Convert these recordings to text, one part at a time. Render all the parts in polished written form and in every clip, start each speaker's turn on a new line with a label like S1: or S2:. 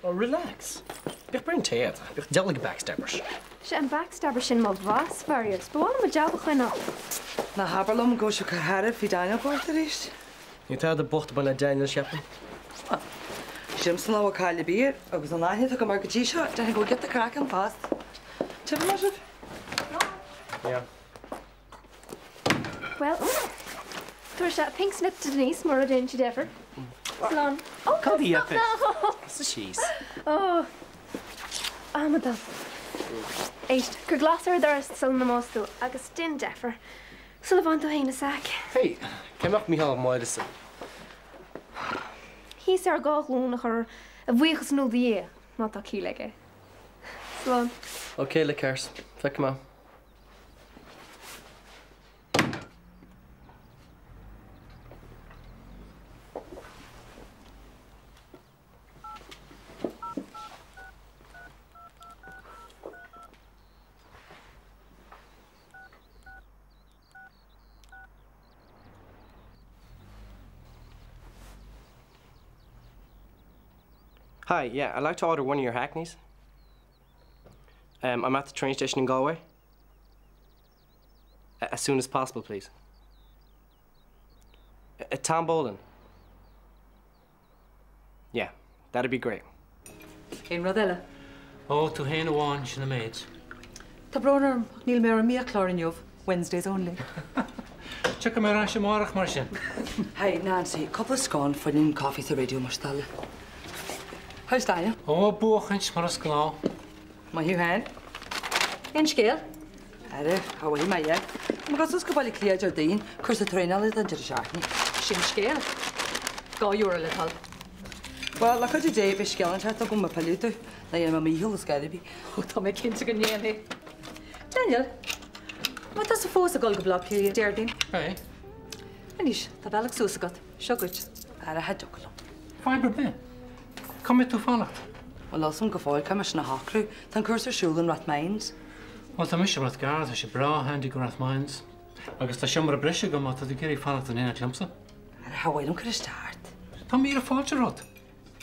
S1: Oh, relax. Bích bring tead. Bích delig backstabbers.
S2: She an backstabber sin má bhas various. Bháin má jabba chuine.
S3: Na habarlum go se carhara fi Daniel Porteris.
S1: You tell the bocht by Daniel Shepard.
S3: Shimson lá caile bír agus an láithne go mar go dtí seo, de go get the crack an fast. Tip mar sib?
S1: Yeah.
S2: Well, tuair se pink snip to Denise mar a dén si defer. Slán. Oh,
S1: Call the epic.
S2: no.
S1: It's a cheese.
S2: Oh. Amadal. Eight. Gur glasar dar sul na mostú agus din defer. Sullivan to hain a sack.
S1: Hey, came up Michal Moidison.
S2: Hís ar gách lúnach ar a bhuichas nó dhé, má tá cí leige. Slán.
S1: Okay, le cares. Flick him out. Hi, yeah, I'd like to order one of your hackneys. I'm at the train station in Galway. As soon as possible, please. Tom Bolan. Yeah, that'd be great.
S4: In Rodella.
S5: Oh, to Hannah Wan, she's the maids.
S4: Ta broner, Neil Mera Mia Clorinjov, Wednesdays only.
S5: Check him out, Marach Martian.
S3: Hey, Nancy, couple of scone for new coffee to radio Marstalla. How's Daniel?
S5: Oh, Buchens, Marasclaw.
S3: My Hugh hand?
S4: In scale?
S3: Are, how are you, my yeah? I'm going to go to clear Jardine, curse the train a little into the sharkney.
S4: Shin scale? Go you're a little.
S3: Well, look at the day, fish scale and chat to go my palito. Now you're my meal, it's got to be.
S4: Oh, Tommy Kintigan, yeah. Daniel, what does the force a gulga block here, Jardine?
S5: Hey.
S4: Anish, the Alex Susagot. Shogut.
S3: Are, I had to go.
S5: Fiber Ben. Come here to follow.
S3: Well, listen, go forward, come in a hawkru, then curse her shul and rat mines.
S5: Well, the mission with guards, is she bra handy grath mines. I guess the shummer brisha go mat to the Gary follow the Nina Clemson.
S3: And how I don't get a start.
S5: Tom, you're a fortune rod.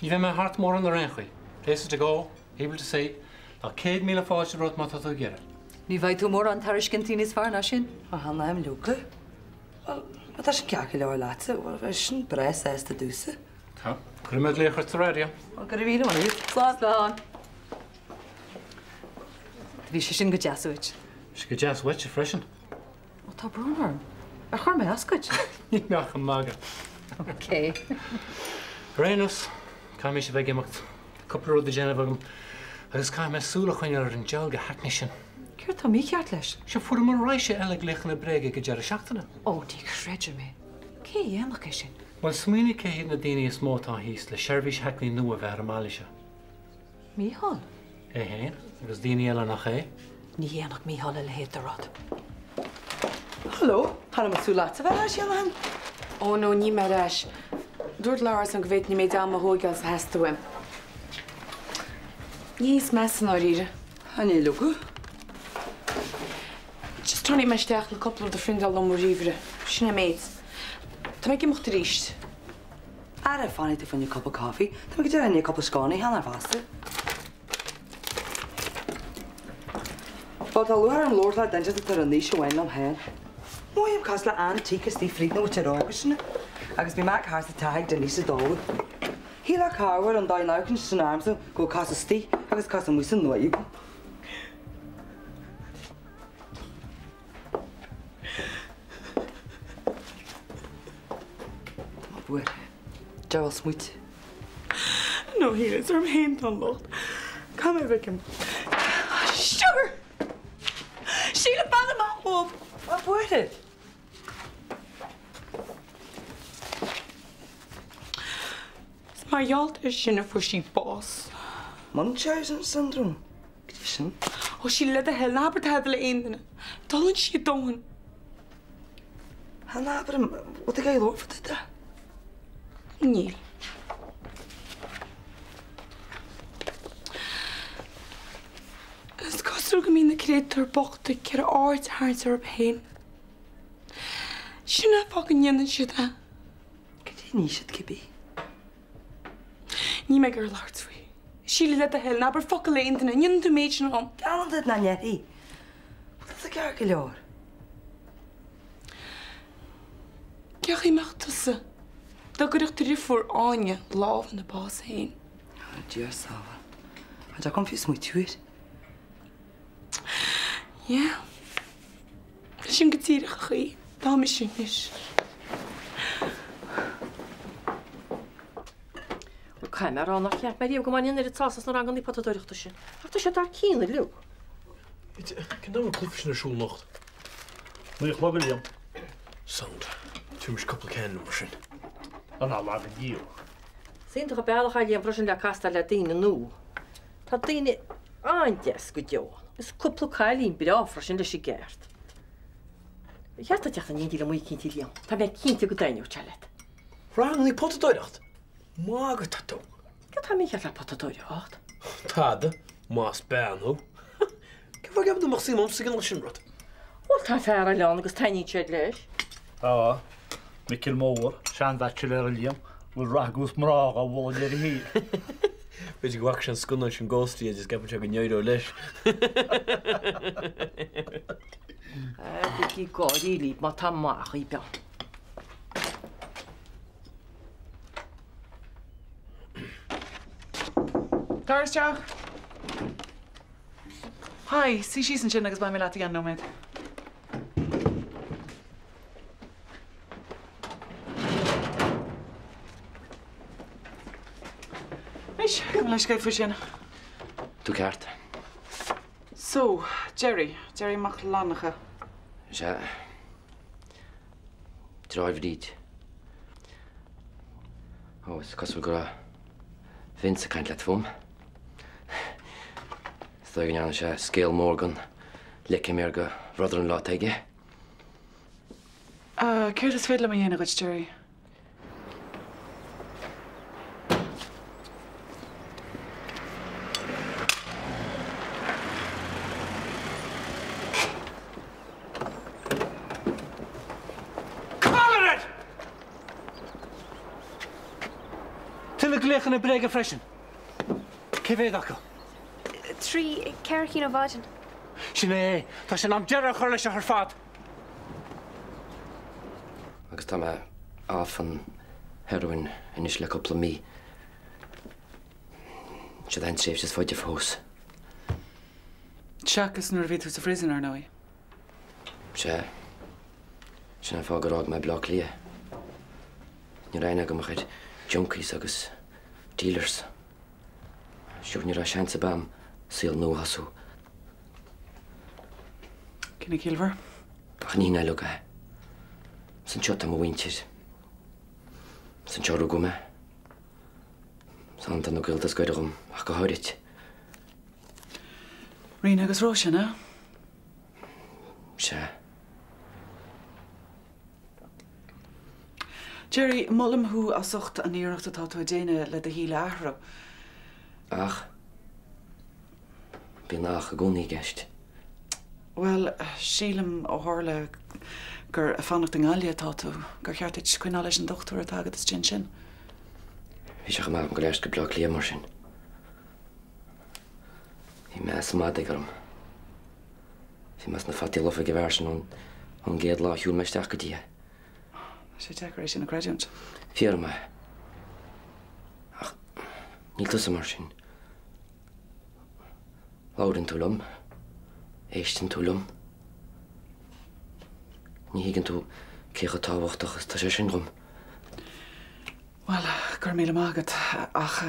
S5: You've my heart more on the rainway. Places to go, able to say, I'll kid me a fortune rod mat to the Gary.
S4: Ni vai tu more on Tarish Cantinis Farnashin?
S3: Well, I'm Luca. Well, what does she calculate or latte? Well, I shouldn't press as to do so.
S5: Huh? Could have made later to radio.
S3: I'll get a video on it.
S4: Slán. Vi sé sin go jazzúid.
S5: She could just wet you freshen.
S4: Oh, tá bronar. A chur me ascuid.
S5: Ní nach an maga.
S4: Okay.
S5: Rhaenus, cai me se bheith gemacht. Couple of the Genevagum. Agus cai me súla chuin ar an jalga hacknishin.
S4: Cúir tá mí ceart leis.
S5: Se fuair mar raise eile glichan na brege go dear seachtainna.
S4: Oh, dí shredger me. Cé dhéanach é sin?
S5: Well, smíine cé na daine is mótá híos le seirbhís hackní nua bheith ar máilise.
S4: Míhall?
S5: Héin, agus daine eile nach é.
S4: Ní dhéanach míhall le héad rod.
S3: Hallo, hanna ma sú láta bheith leis Johan?
S6: Oh no, ní mar leis. Dúirt Lars an go bhfuil ní méid am a hógáil sa heastóim. Níos mesan á ríre.
S3: Hanna lugu?
S6: Just trying to meisteach le couple of the friend al mo ríomhre. Sinna méid. Tá mé gimocht ríist.
S3: Are fanny to find a cup of coffee. Then we could do a cup of scone, hanna faster. But I'll learn Lord like then just to unleash away on her. No, I'm cast like antique as the freak no with your August. I guess be Mac has the tag Denise Dole. He like Harvard and die now can just arms and go cast a stee. I guess cast him with some you. What? Gerald Smoot.
S6: No, he is our main unlocked. Come here, Vickim. Sugar! Sheila Panama Bob!
S3: What was it?
S6: It's my yalt is Shinna for she boss.
S3: Munchausen syndrome. Condition.
S6: Oh, she let the hell nabert had the end. Don't she don't?
S3: Hanna, but what the guy look for today?
S6: Neil. It's cos rúg mína creator bochta cear áit háart ar pain. Sinna fucking yen shit.
S3: Could you need it, Kibby?
S6: Ní me gur láart frí. Síle le a hell na bar focail leintena, nion tú méid sin an.
S3: Galan na netí. Wat a cear go leor?
S6: Ceach imeachtasa. Da goireach tú fuór áine láh na bás hain.
S3: Díar sáfa. A da confís mú tuair.
S6: Ja. Sin go tíireach a chuí. Tá me sin is.
S4: Caimar annach ceap mar díomh go maíon ar tasas na rangan í patadóireachta sin. Ach tá sé dar cína leú.
S5: Cyn dam yn cliff sy'n y siŵl nocht.
S7: Mwych ma William.
S5: Sound. Ti'n mysg cwpl cen o'r sy'n.
S7: Yna ma fy diw.
S4: Sy'n toch a bealach aili am brosyn le casta le dyn nhw. Tá dyn andes go diol. Ys cwpl cael un bydd offro sy'n lys i gert. Iart a diach na ni'n dil am mwy cynt i liam. Ta fe cynt i go dain o'r chalet.
S5: Rhan ni pot o doidacht. Mag y tatw.
S4: Gyda mi chael patadóireacht.
S5: Tad, mas ben nhw. Gyfa gefn ymwch sy'n sy'n gynnu sy'n rwyd.
S4: Wel, ta fer a leon agos taini tiad leis.
S7: A, Michael Moore, Sian Thatcher William, wyl ragwys mrag a wol i'r hi.
S5: Beth i gwach sy'n sgwnnw sy'n gosti a jys gefn sy'n gynnu o'r leis.
S4: Beth i god i lib ma ta mach i bian.
S6: Doris Jack. Hi, sí sin sin agus ba mé láti an nóid. Eis, go leis gaid fu sin.
S1: Tú ceart.
S6: So, Jerry mach lánacha.
S1: Se... Drive dít. Is cosfuil go Vince caint le fum. Stoi gan anna se Scale Morgan, lice mér go brother-in-law teige.
S6: Céir is féile ma dhéana goid, Jerry.
S5: Til y glech yn y breg y ffresyn. Cefedd ac o.
S2: Trí ceircín ó bhaidin.
S5: Sin é, tá sin am dearach chuir leis ar fad.
S1: Agus tá me áf an heroin inis le cúpla mí. Se dain tréf is fóide fós.
S6: Seachas nuair bhí tú sa frísin ar nói.
S1: Se... Sin fá go rág me blog lia. Ní raine go machid junkies agus dealers. Siúr ní ra seansa bam síl nó hasú.
S6: Cinna Kilver?
S1: Ach ní na luga. San siot am a wintir. San siorú go me. San tan o gildas goidegum ach go háirit.
S6: Rina agus Róise, na?
S1: Se.
S6: Jerry, mollam hu a socht an íireachta tá tú a déine le de híle ahra.
S1: Ach. Bí nach a gúnaí gist.
S6: Well, sílam ó hála gur a fannacht an gáile tá tú, gur cheartid cuiná leis an dochtúir a tagad is gin sin.
S1: Bhí seach am go leis go blog lia mar sin. Bhí me sa mad agam. Bhí mas na fatí lofa go bhar sin an géad lá hiúil meisteach go dtí.
S6: sé decoration a gradient.
S1: Fiar me. Ach, níl tusa mar sin. Láirin túlum, éistin túlum. Ní higann tú cécha táhachtach tá sé sin rum.
S6: Well, gur míle mágad, ach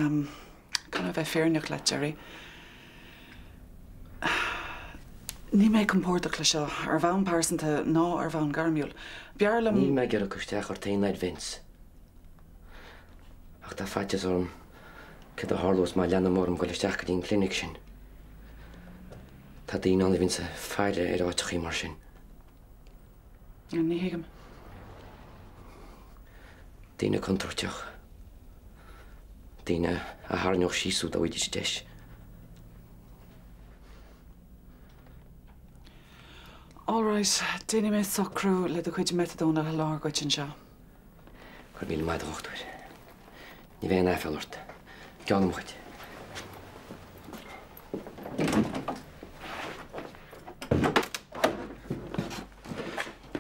S6: kann bheith féarneach le, Jerry. Ní méid compórtach le seo, ar bhain pásanta ná ar bhain garmiúil. Bearlam...
S1: Ní méid gur a cuisteach ar taoinaid Vince. Ach tá faites orm, cad a hárlós má leanna mórm go leisteach go dtín clinic sin. Tá daoine anna Vince feirre ar áiteach í mar sin.
S6: Ní hiigam.
S1: Daoine contorteach. Daoine a tharneoch síosú dá bhuiid is deis.
S6: All right, déine méid socrú le do chuid metadóna a lár goid sin seo.
S1: Gur míle maid a chochtúir. Ní bhéh na fellart. Ceann am chuid.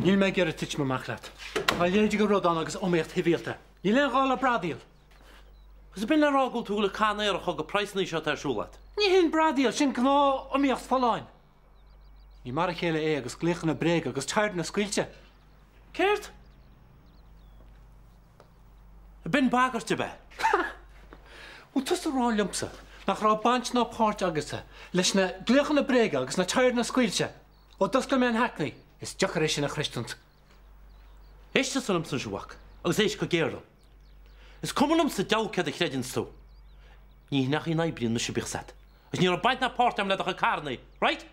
S5: Níl me gur a tuit me machlaat. Tá léidir go rud an agus omíocht hivíalta. Níl an gála bradíal.
S8: Gus bin le rágul túla canna ar chug go preisnaí seo tarsúlat.
S5: Ní hén bradíal sin gná omíocht fáláin. Ní mar a chéile é agus gléchan na bréig agus teir na scuilte.
S8: Céirt? Bin bagarte be.
S5: Ú tus rá lumpsa nach rá bant ná páirt agusa leis na gléchan na bréig agus na teir na scuilte. ó dus go mewn hackney, is diolch ar eisiau na Christont.
S8: Eiste san san siwach, agus eis go géirla. Is cumulum sa dawcad a chredin stw. Ní nach i naibrin na sibich set. Is ní ar baint na párt am ledach a carnau, right?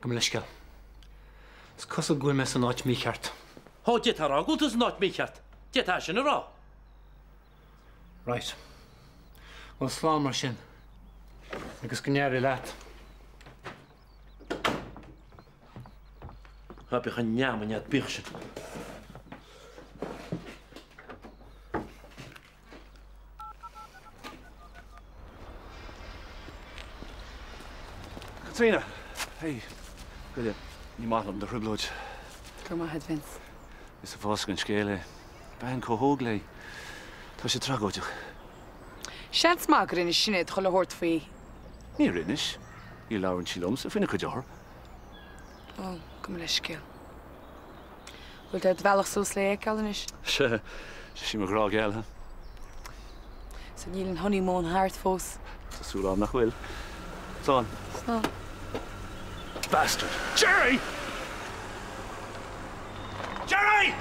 S5: Gymleisga. Is cosol gwy mes yn oed michart.
S8: Ho, diet ar agwl, dys yn oed michart. Diet ar sy'n ar o.
S5: Right. Wel, slán mar sin. Agus gynnyar i lat.
S8: Ha, bych yn niam yn iad bych sy'n.
S9: Katrina, hey. Gwylio, ni math am dy rhyglwyd.
S6: Gwrma head Vince.
S9: Is y fosg yn sgele. Ben cohogle. Ta si tragodiach.
S6: Sian smag ryn i sined chol o hort fi.
S9: Ni rynish. I lawr yn silom, so ffyn y cydor.
S6: O, gymleis gil. Wyl dad felach sŵs le eich alanish?
S9: Si ma grog el, ha?
S6: So nil yn honeymoon hart fos.
S9: Sa sŵl am nach wyl. Son.
S6: Son.
S9: Bastard. Jerry! Jerry!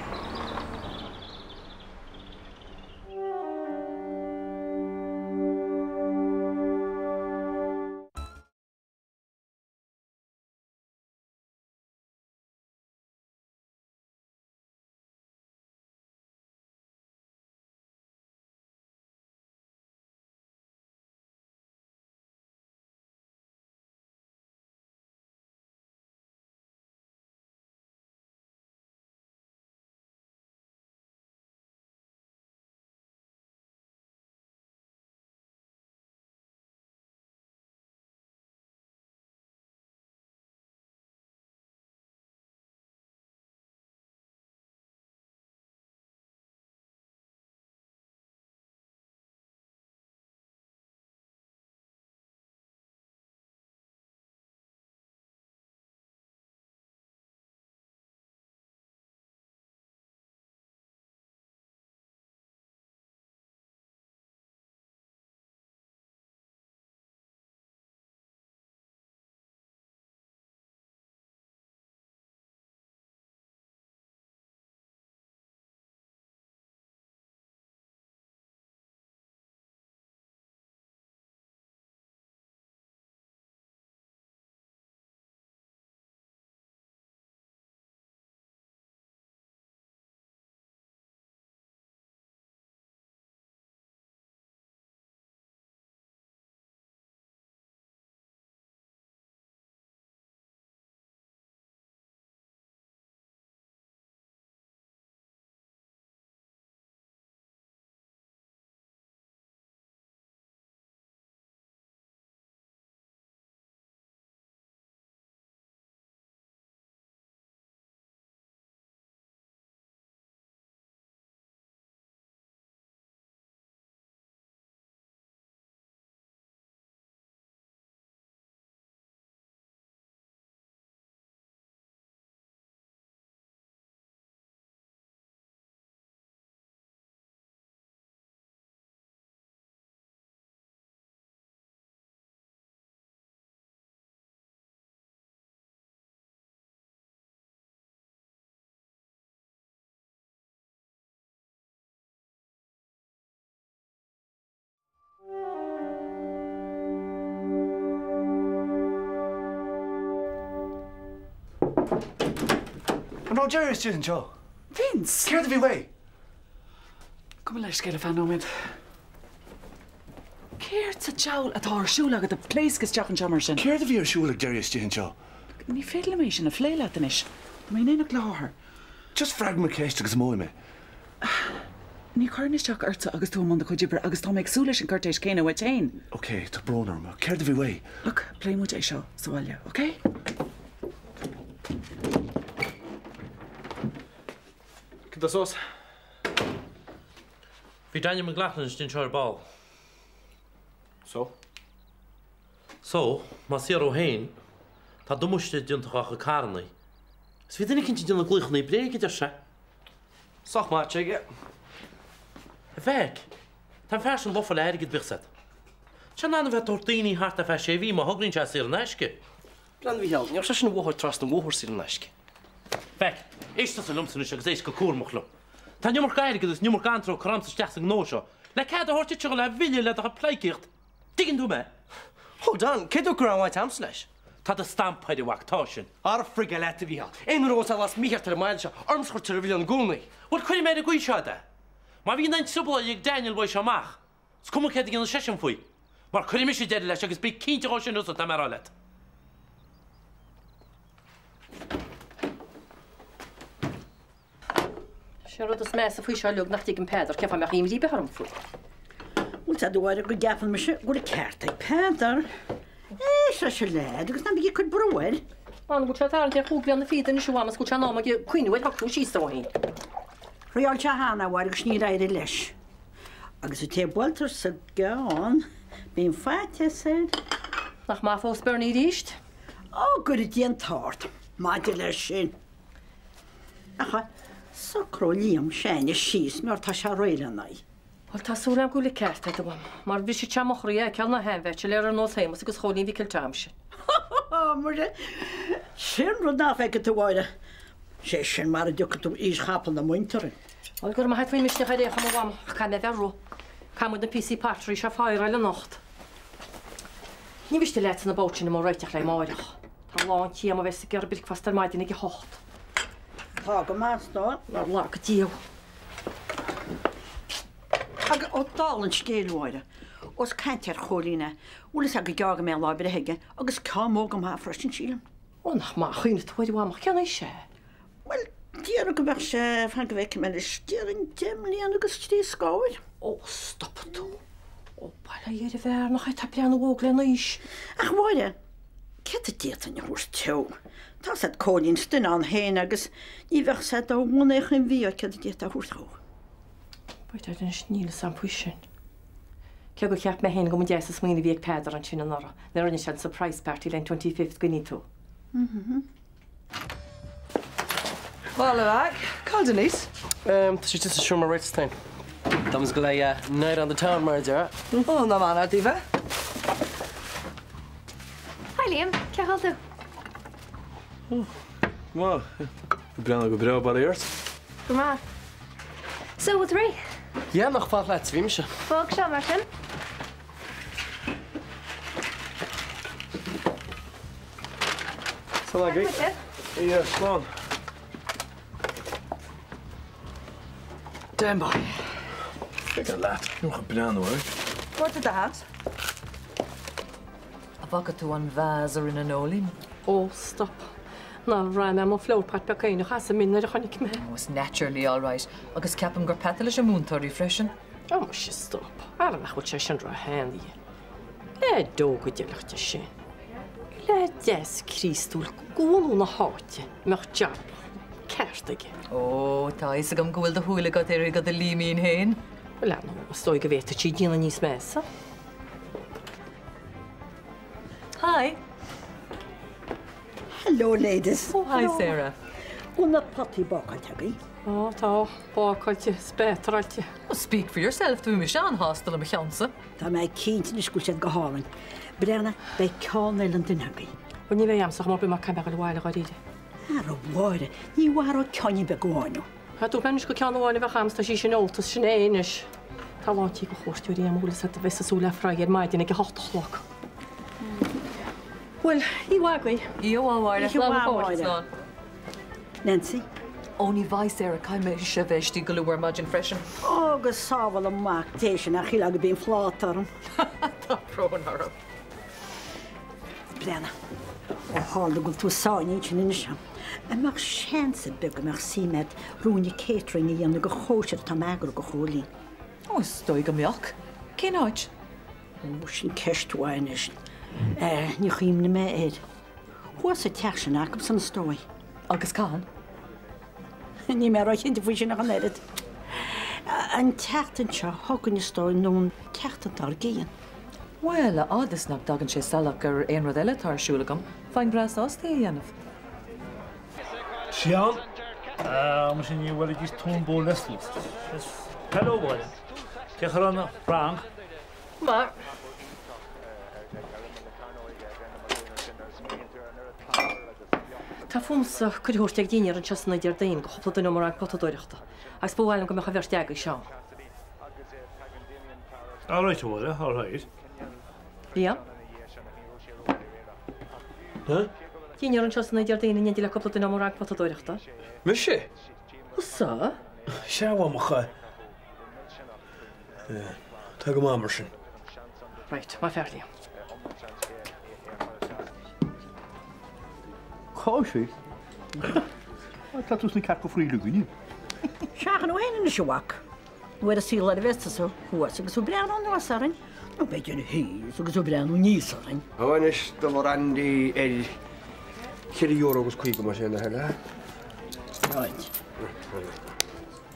S9: No, Jerry's doing Joe.
S6: Vince!
S9: Care to be way.
S6: Gymleis gil a fan o mynd. Ceir ta jawl a tar siŵl agad y pleis gys jach yn jammer sin.
S9: Care to be your shoe like Jerry's doing Joe.
S6: Ni ffeidle me sin a ffleila dyn ish. Mae'n ein ag lahar.
S9: Just frag my case to gysmoi me.
S6: Ní chuirnisteach arta agus tú manda chuidibre agus tá méid súla an cartéis céine bhaid tain.
S9: Ok, tá brónar ma. Céir de bhí wé.
S6: Look, pléimú é seo sáile, ok?
S9: Cynta sós?
S8: Bhí daine an ghlachlan din seir ball.
S9: So?
S8: So, má siar ó hain, tá dumuiste diontacha carnaí. Is bhí duine cinnte dionna gluchnaí bréige de se?
S9: Soch má, teige.
S8: Bheith, tá fear an lofa leirigid bhsad. Se ná bheith tortaíí hart a fe sé bhí má thugann se ar neisce.
S10: Blan bhí heall, near se sin bhthir tras an bhthir sí an neisce.
S8: Bheith, éiste san lumsan agus éis go cuamach lo. Tá nemar gairigid is nemar gantró choramsa steach an nóisio. Le cad a thuirte le bhile le a pleiceocht. Digann tú me?
S10: Ó Dan, céadú gur an bhaid am leis?
S8: Tá a stampaidir bhachtá sin.
S10: Ar friga le a bhí heall. Éon rós a las míart mail se armschuirte a bhí an gúnaí.
S8: Bhil chuir mé a gúi seo de? Má bhí ein subla ag Daniel bh seach. Scum chéad gin sesin faoi. Mar chuir mis sé déidir leis agus bí cinnte á sin ús a mar le.
S4: Se rud is meas a faoi seo leog nach an Pedar cefa meach imrí be harm fu.
S11: Últa dúir go deafan me se gur ceirta Pedar. Se leid agus na bhí chud broir.
S4: An go tar de chuúblian na fiidir seámas go ná cuiinehid haú síáin.
S11: Roiáil se hána bhhair agus ní éidir leis. Agus u té boltar sa gáán bíon feite sé.
S4: Nach má fós burní ríist?
S11: Ó gur i díon tát, máidir leis sin. Acha, sa crolíam séine síos meor tá se roiilenaí.
S4: Well tásúlam go le ceirta bham, mar bhí sé teachraí a ceanna henveit le an nóhémas agus cholín bhí kiltáimse.
S11: Mar sin ru ná feice tú bhhaide. sé sin mar a dúcha ís chapal na muinterin.
S4: Wel gur ma het mis na récha am cha me verro. Kam na PC Patri se fáir eile nacht. Ní viste le na boutsin má réiteach le máireach. Tá láintí am a bheits gur bil fastal maidin ige hocht.
S11: Tá go mátá
S4: ar lá go tío.
S11: Ag ó dálan scéalhide. Os caiintear cholína, úlas a go geaga mé lábir heige agus cámóga má freisin sílam.
S4: Ó nach má chuoine tuaidir amach ceanna sé.
S11: Well, díar go bheith sé fan go bheice me le stearin demlíon agus tí scáir.
S4: Ó, stop tú. Ó, baila iad a bhar nach chaid tablianna bhógla na is.
S11: Ach bhaide, ce a díat an hús teo. Tá sé cólín stin an héin agus ní bheith sé do múnaich an bhí ce a díat a hús thó.
S4: Bait ar den sníle sam puisin. Ce go ceap me hen go mu deas a smína bhíag Pedar an sin an nora. Na rinne sé surprise party len 25th go ní tú.
S10: Well, ag, call Denise. Tá sé just a siúr mar réitstein. Dams go le neir an the town mar deara. Ó, na mana, dífa.
S2: Hi Liam, ce hall tú?
S9: Well, brenn go breá bar éirt.
S2: Go má. So with Ray?
S10: Ja, nach fád le bhím se.
S2: Fog seo mar sin?
S9: Tá gaí? Ie, slán.
S10: Damn boy.
S9: Kijk aan laat. Nog een banaan hoor.
S3: What did that?
S12: A bhagad tú an bheas ar in an ólín?
S4: Ó, stop. Ná ra me má flowpat be céine chas a minna a chonig me.
S12: Was naturally all right. Agus ceapam gur peta leis a múntóirí freisin?
S4: Ó, mu sé stop. Ar nach chud sé sin ra hendaí. Le dó go deachta sin. Le des Crístúil gúnú na háte meach dearpa. Ceirtaige.
S12: Ó, tá is a gom gohfuil de thuúla go éir go de límíon héin?
S4: Well, no, stoi go bhéta tí dína níos mesa.
S12: Hi.
S11: Hello, ladies.
S12: Oh, hi, Sarah.
S11: Una potty bácail teagaí.
S4: Ó, tá, bácailte, spétrailte.
S12: Speak for yourself, tú mi seán hástal am a cheansa.
S11: Tá mé cínta is gúil go háin. Brenna be cáil an dunaagaí.
S4: Bú ní bhéh amsach mar bu mar caibe go bhile go ríide.
S11: Ar ó bháire, ní bhhar ó ceanni be gáinú.
S4: Ha tú benis go ceanháinna bheith chamsta sí sin ótas sin éis. Tá láintí go chóirtúirí am úla a bheits asúla freiir maidin ag hochtachlach. Well, í bhagaí.
S12: Í bháháire.
S11: Nancy?
S12: Óní bhaid Sarah caiime se bheistí go luhar maidin freisin.
S11: Agus sábhal amach tééis sin a chiile go bíon flátarm.
S12: Tá próin harm.
S11: Brenna, ó hála go tú sáin sin sem. Amach seansa bega meach síimead rúni catering í dhéanana go chóisiir tá meagar go cholín.
S12: Ó, stoi go mbeoch. Cén áid?
S11: Ó sin ceistúhainis. Ní chuimna mé éad. Huas a teachsan acham san stoi.
S12: Agus cáin?
S11: Ní mé roi chinta fwy sin ag an erid. An teachtan seo hogan is stoi nún teachtan tar géan.
S12: Well, ádas nach dagan sé salach gur éon rud eile tarsúlagam, fáin bras ásta a dhéanamh.
S7: Sian, mar sin níomh bhfuil ís túnbó leslas. Hello, bhile. Cechar anna, Frank.
S4: Mar. Tá fumsa chuirthúirteag daine ar an teasna idir daon go chopla duine mar an potadóireachta, agus bhhailm go mecha bhirteag i seán.
S7: Áráit bhile, áráit.
S4: Bia? Daine ar an teasna idir daine niad le chopla duine mar an potadóireachta.
S10: Me sé?
S4: Usa?
S10: Seabhacha. Tá go mámar sin.
S4: Right, má fearlí.
S13: Cáisi? Tá tús na ceap go fríle gúine.
S11: Seachan ó héanana seoach. Nuair a síla a bhestasú, huas agus ó brean an wasarin, nó beidir na hís agus ó brean ó níosarin.
S10: Háinis do mar andí éil €4 agus chuig go mar sin na heile.
S11: Right.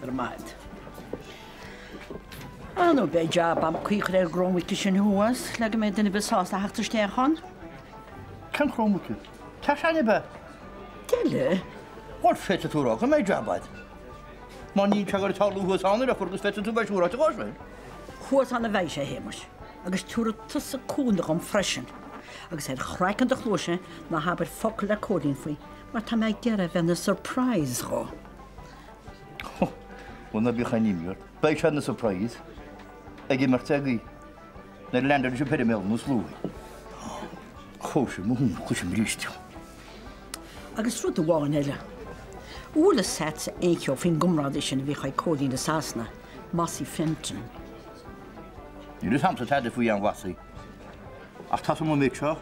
S11: Maid. Nó beidir am chuíchar ar grómhaite sin huas, le go méid duna besásta heachtarsteachan.
S13: Can chrómhaite? Tá sena be?
S11: Deile?
S13: Hort fete túrá, go méid drabbaid. Má ní teagar talú huas anna a chugus fete tú bheith túrá a gáismeid.
S11: Huas anna bheith sé hémas, agus túra tusa cúnach an freisin. Agus ar chreican de chlóise na habar focail le códín faoi, mar tá méid dearad bheith na surprise rá.
S13: Bhna bhí chaníimiúr, beidh se na surprise, ag mar teagaí na lendar is perimil nó slúi. Chóise mún chuisi ríiste.
S11: Agus rud bháin eile. Úla set sa éicio fin gumráda sin bhí chaid códín na sásna, Massey Fenton.
S13: Ní is hamsa teidir faoi an wasaí. Ach tá mó méid seo,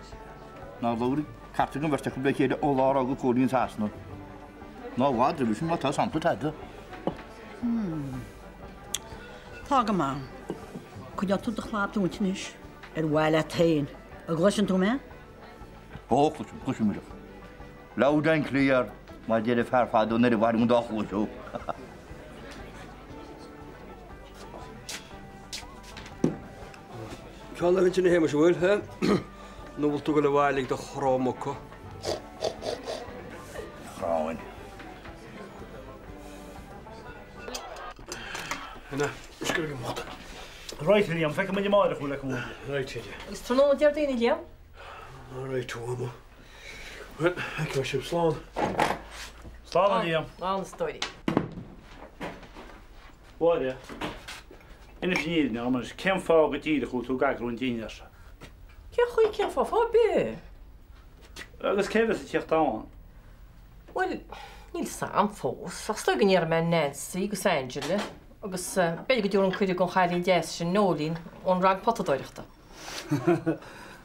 S13: ná bhórí, capta go bhirte go beh chéad ólára go códín sásna. Ná bhád bhí sin má tá samta teidir.
S11: Tá go má. Chuid tú a chlápúntinis ar bhile tain. A gluisin tú mé?
S13: Ó, chuisi muidir. Ládain clíar má déidir fearfáú na bhhair an dáchúisú.
S10: Ceáil an sin na héime bhfuil, he? Nó bhfuil tú go le bhhaigh do chrámcha.
S13: Chráin.
S10: Hena, isgur go móta.
S7: Right, Liam, feice man máide chuúla go.
S10: Right, Tide.
S4: Is tróna dear daine Liam?
S10: Right, tú ama. Well, ag mar sib sláán.
S7: Sláán, Liam.
S4: An stoiri.
S7: Báide. Ina fníad ná, mar cem fá go díide chuú tú gagrún díine se.
S4: Ce chuí cem fá be?
S7: Agus céhas a tíocht dáin.
S4: Well, níl sam fós, ach stoig gan ar me Nancy gus Angela, agus beidir go dúr an chuidir gon chailín 10 sin nólín ón rang potadóireachta.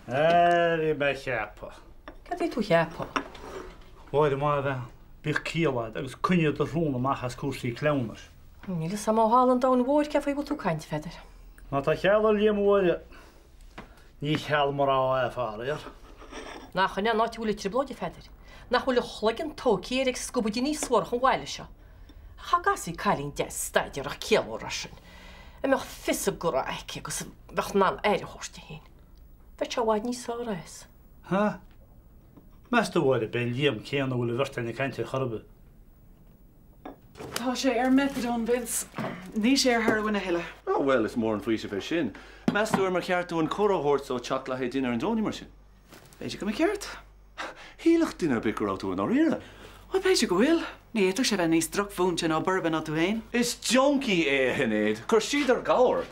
S7: I be cheappa.
S4: Cad é tú cheappa?
S7: Báide má bheith bích cíalaid agus cuine do rúna machchas cuasaí clownas.
S4: Níl sam á hálan dáin bhór ce faoi bhil tú caint feidir.
S7: Ná tá chealar Liam bhide ní cheal mar á fáir.
S4: Nach chuine náitiúla trí blóide feidir. Nach bhfuil chlagin tócí ag scubudí ní suirch an bhhaile seo. Cha gasí cailín 10 staidir a céalóra sin. I meach fisa gura aici agus bheith ná éire hósta hín. Bheith se bhhaid ní sáráis.
S7: Ha? Measta bhide ben Liam céanna bhfuil bhirtainna cainte chorbe.
S6: Tá sé ar metadón Vince. Ní sé ar Harwin a heile.
S9: Oh, well, it's more an fríse bheith sin. Meastúir mar ceartú an choráhort ó teaclathe duine an dóní mar sin.
S6: Beidir go ceart?
S9: Hílach duine bicrá tú an áíire.
S6: Well, beidir go bhfuil. Ní éach sé bheith níos droch bhúnte á bourbon á tú hain.
S9: Is junkie é hinnéad, chur siad ar gáir.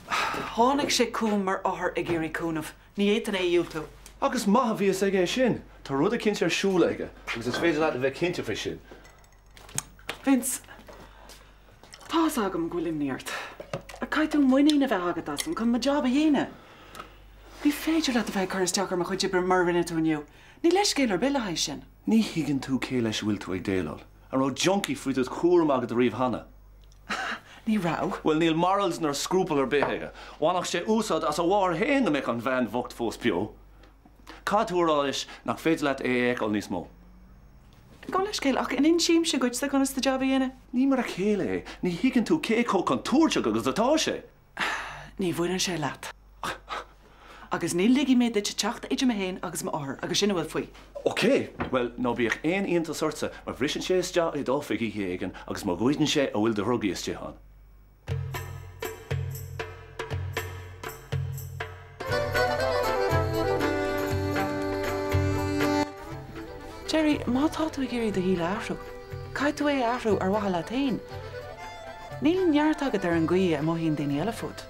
S6: Tháinig sé cúm mar áthar ag géirí cúnamh. Ní éan é dú tú.
S9: Agus maithe bhí ag é sin. Tá rud a cinse ar siúlaige, agus is féidir leat a bheith cinnte fé sin.
S6: Vince, tá agam ghuilim níart. A caiith tú muoine bheith agad asam chun ma job a dhéine. Bhí féidir le a bheith chusteachar mar chuid bre marvinna tú nniu. Ní leis céile ar billa haid sin.
S9: Ní higann tú cé leis bhfuil tú ag déáil. An ró junkie fuiad cuam agad a riomh hana.
S6: Ní rá?
S9: Well, níl marals nar scrúpal ar bithe. Bhánach sé úsad as a bhhar héin na mé an bhean bhocht fós bio. Cáúráis nach féidir leat é ag níos mó.
S6: Go leis céile ach in síim se goid gan is de job dhéine?
S9: Ní mar a chéile é, ní higann tú cé có an túirte agus atá sé.
S6: Ní bhfuil an sé leat. Agus ní ligí mé de techt idir me héin agus áth agus sinna bhfuil faoi.
S9: Oké, well, nó bíoh aon ionanta sorta, mar bhrisin sé iste i dófaigh hégan agus má gcuidan sé a bhfuil de rugaí iste han.
S6: Jerry, má tá tú géirí de híle ahrú. Cai tú é ahrú ar wahala tain. Níl neart agad ar an gcuí a mohín daoine eile fud.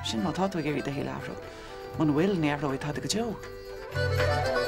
S6: Sin má tá tú géirí de híle ahrú. Man bhfuil nearróid tá go teo.